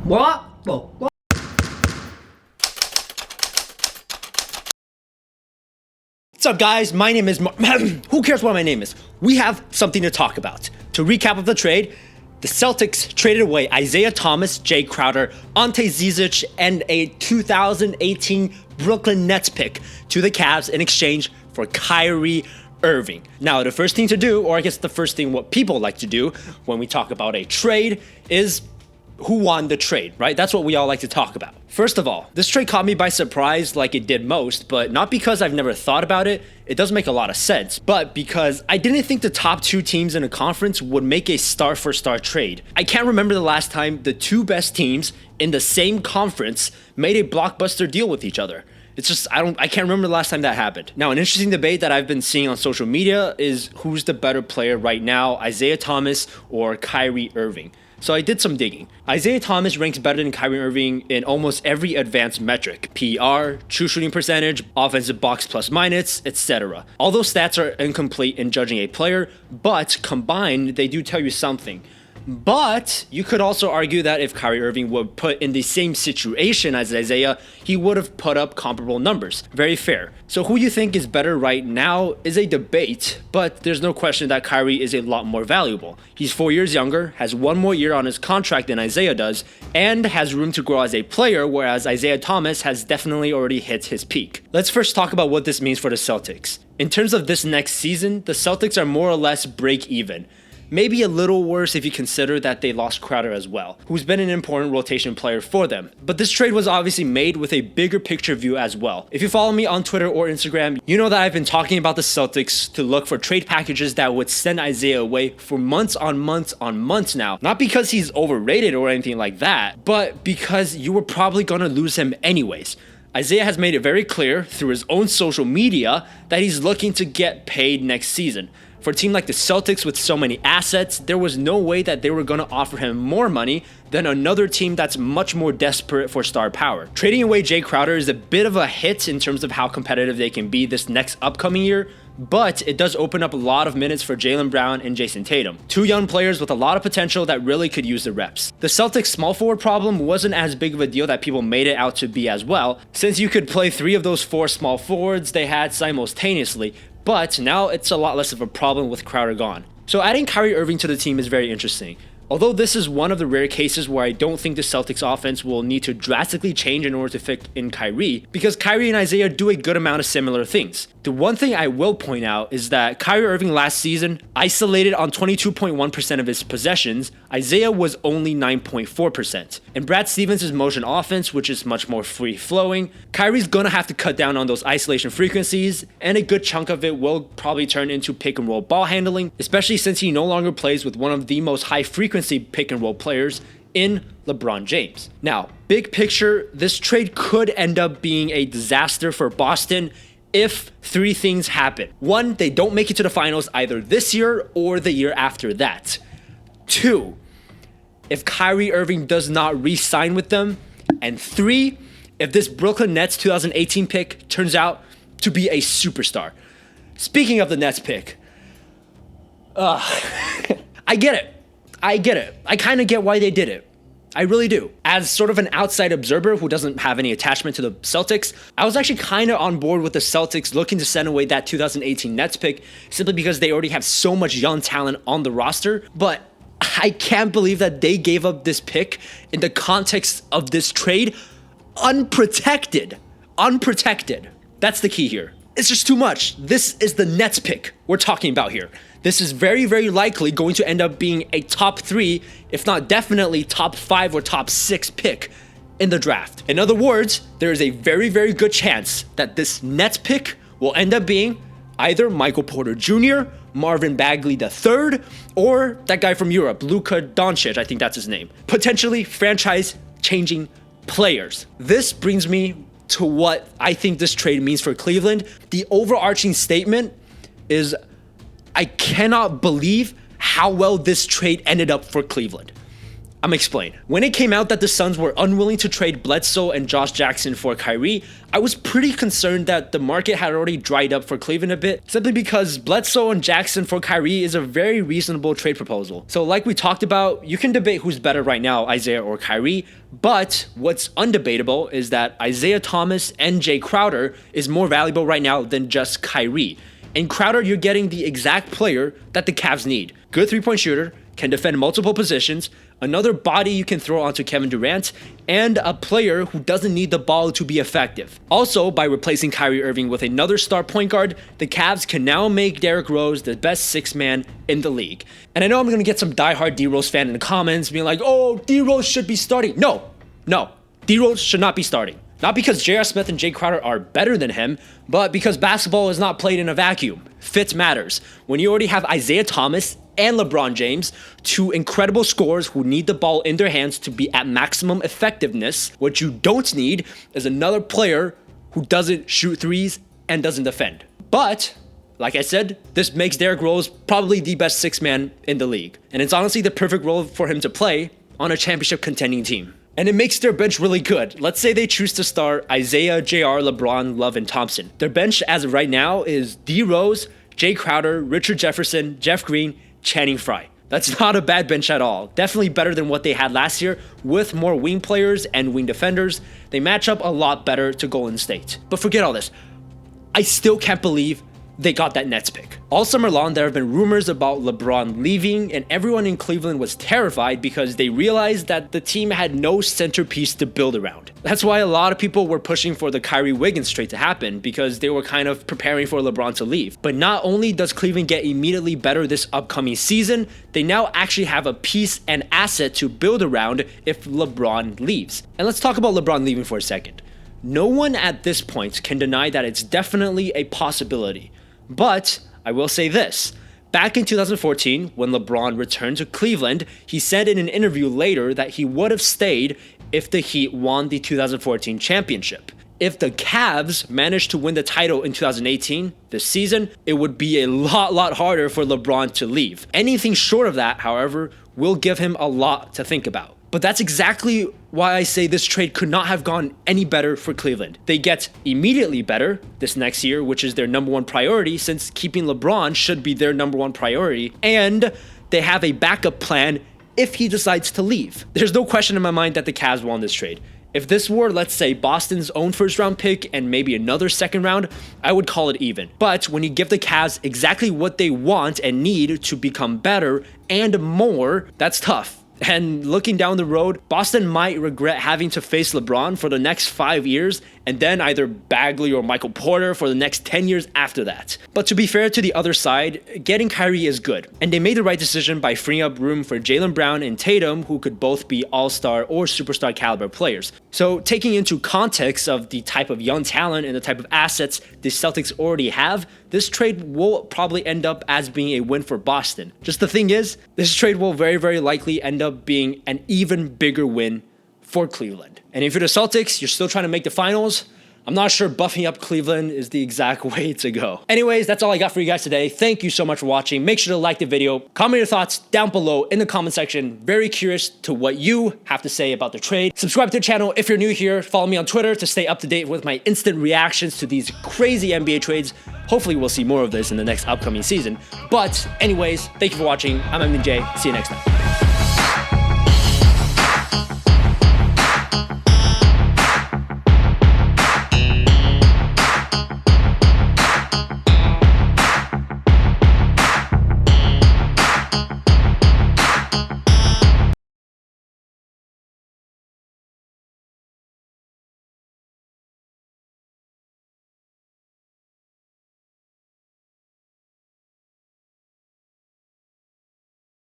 What? What? What's up, guys? My name is who cares what my name is? We have something to talk about. To recap of the trade, the Celtics traded away Isaiah Thomas, Jay Crowder, Ante Zizic, and a 2018 Brooklyn Nets pick to the Cavs in exchange for Kyrie Irving. Now, the first thing to do, or I guess the first thing what people like to do when we talk about a trade is who won the trade, right? That's what we all like to talk about. First of all, this trade caught me by surprise like it did most, but not because I've never thought about it. It does make a lot of sense, but because I didn't think the top two teams in a conference would make a star-for-star trade. I can't remember the last time the two best teams in the same conference made a blockbuster deal with each other. It's just, I can't remember the last time that happened. Now, an interesting debate that I've been seeing on social media is who's the better player right now, Isaiah Thomas or Kyrie Irving. So I did some digging. Isaiah Thomas ranks better than Kyrie Irving in almost every advanced metric: PR, true shooting percentage, offensive box plus minus, etc. All those stats are incomplete in judging a player, but combined, they do tell you something. But you could also argue that if Kyrie Irving were put in the same situation as Isaiah, he would have put up comparable numbers. Very fair. So who you think is better right now is a debate, but there's no question that Kyrie is a lot more valuable. He's 4 years younger, has one more year on his contract than Isaiah does, and has room to grow as a player, whereas Isaiah Thomas has definitely already hit his peak. Let's first talk about what this means for the Celtics. In terms of this next season, the Celtics are more or less break even. Maybe a little worse if you consider that they lost Crowder as well, who's been an important rotation player for them. But this trade was obviously made with a bigger picture view as well. If you follow me on Twitter or Instagram, you know that I've been talking about the Celtics to look for trade packages that would send Isaiah away for months on months now. Not because he's overrated or anything like that, but because you were probably gonna lose him anyways. Isaiah has made it very clear through his own social media that he's looking to get paid next season. For a team like the Celtics with so many assets, there was no way that they were going to offer him more money than another team that's much more desperate for star power. Trading away Jay Crowder is a bit of a hit in terms of how competitive they can be this next upcoming year, but it does open up a lot of minutes for Jaylen Brown and Jason Tatum. Two young players with a lot of potential that really could use the reps. The Celtics' small forward problem wasn't as big of a deal that people made it out to be as well, since you could play 3 of those 4 small forwards they had simultaneously. But now it's a lot less of a problem with Crowder gone. So adding Kyrie Irving to the team is very interesting. Although this is one of the rare cases where I don't think the Celtics offense will need to drastically change in order to fit in Kyrie, because Kyrie and Isaiah do a good amount of similar things. The one thing I will point out is that Kyrie Irving last season isolated on 22.1% of his possessions, Isaiah was only 9.4%. And Brad Stevens' motion offense, which is much more free-flowing, Kyrie's gonna have to cut down on those isolation frequencies, and a good chunk of it will probably turn into pick-and-roll ball handling, especially since he no longer plays with one of the most high-frequency pick-and-roll players in LeBron James. Now, big picture, this trade could end up being a disaster for Boston if 3 things happen. 1, they don't make it to the finals either this year or the year after that. 2, if Kyrie Irving does not re-sign with them. And 3, if this Brooklyn Nets 2018 pick turns out to be a superstar. Speaking of the Nets pick, I get it. I kind of get why they did it. I really do. As sort of an outside observer who doesn't have any attachment to the Celtics, I was actually kind of on board with the Celtics looking to send away that 2018 Nets pick simply because they already have so much young talent on the roster. But I can't believe that they gave up this pick in the context of this trade unprotected. Unprotected. That's the key here. It's just too much. This is the Nets pick we're talking about here. This is very, very likely going to end up being a top 3, if not definitely top 5 or top 6 pick in the draft. In other words, there is a very, very good chance that this Nets pick will end up being either Michael Porter Jr., Marvin Bagley III, or that guy from Europe, Luka Doncic, I think that's his name. Potentially franchise-changing players. This brings me to what I think this trade means for Cleveland. The overarching statement is, I cannot believe how well this trade ended up for Cleveland. I'm explain. When it came out that the Suns were unwilling to trade Bledsoe and Josh Jackson for Kyrie, I was pretty concerned that the market had already dried up for Cleveland a bit, simply because Bledsoe and Jackson for Kyrie is a very reasonable trade proposal. So like we talked about, you can debate who's better right now, Isaiah or Kyrie, but what's undebatable is that Isaiah Thomas and Jay Crowder is more valuable right now than just Kyrie. In Crowder, you're getting the exact player that the Cavs need. Good three-point shooter, can defend multiple positions, another body you can throw onto Kevin Durant, and a player who doesn't need the ball to be effective. Also, by replacing Kyrie Irving with another star point guard, the Cavs can now make Derrick Rose the best sixth man in the league. And I know I'm going to get some diehard D-Rose fan in the comments being like, oh, D-Rose should be starting. No, D-Rose should not be starting. Not because J.R. Smith and Jay Crowder are better than him, but because basketball is not played in a vacuum. Fit matters. When you already have Isaiah Thomas and LeBron James, two incredible scorers who need the ball in their hands to be at maximum effectiveness, what you don't need is another player who doesn't shoot threes and doesn't defend. But, like I said, this makes Derrick Rose probably the best sixth man in the league. And it's honestly the perfect role for him to play on a championship contending team. And it makes their bench really good. Let's say they choose to start Isaiah, JR, LeBron, Love, and Thompson. Their bench as of right now is D. Rose, Jay Crowder, Richard Jefferson, Jeff Green, Channing Frye. That's not a bad bench at all. Definitely better than what they had last year with more wing players and wing defenders. They match up a lot better to Golden State. But forget all this. I still can't believe they got that Nets pick. All summer long, there have been rumors about LeBron leaving, and everyone in Cleveland was terrified because they realized that the team had no centerpiece to build around. That's why a lot of people were pushing for the Kyrie Wiggins trade to happen, because they were kind of preparing for LeBron to leave. But not only does Cleveland get immediately better this upcoming season, they now actually have a piece and asset to build around if LeBron leaves. And let's talk about LeBron leaving for a second. No one at this point can deny that it's definitely a possibility. But I will say this. Back in 2014, when LeBron returned to Cleveland, he said in an interview later that he would have stayed if the Heat won the 2014 championship. If the Cavs managed to win the title in 2018, this season, it would be a lot harder for LeBron to leave. Anything short of that, however, will give him a lot to think about. But that's exactly why I say this trade could not have gone any better for Cleveland. They get immediately better this next year, which is their number one priority, since keeping LeBron should be their number one priority, and they have a backup plan if he decides to leave. There's no question in my mind that the Cavs won this trade. If this were, let's say, Boston's own first round pick and maybe another second round, I would call it even. But when you give the Cavs exactly what they want and need to become better and more, that's tough. And looking down the road, Boston might regret having to face LeBron for the next 5 years and then either Bagley or Michael Porter for the next 10 years after that. But to be fair to the other side, getting Kyrie is good. And they made the right decision by freeing up room for Jaylen Brown and Tatum, who could both be all-star or superstar caliber players. So taking into context of the type of young talent and the type of assets the Celtics already have, this trade will probably end up as being a win for Boston. Just the thing is, this trade will very likely end up being an even bigger win for Cleveland. And if you're the Celtics, you're still trying to make the finals, I'm not sure buffing up Cleveland is the exact way to go. Anyways, that's all I got for you guys today. Thank you so much for watching. Make sure to like the video. Comment your thoughts down below in the comment section. Very curious to what you have to say about the trade. Subscribe to the channel if you're new here. Follow me on Twitter to stay up to date with my instant reactions to these crazy NBA trades. Hopefully we'll see more of this in the next upcoming season. But anyways, thank you for watching. I'm MJ. See you next time.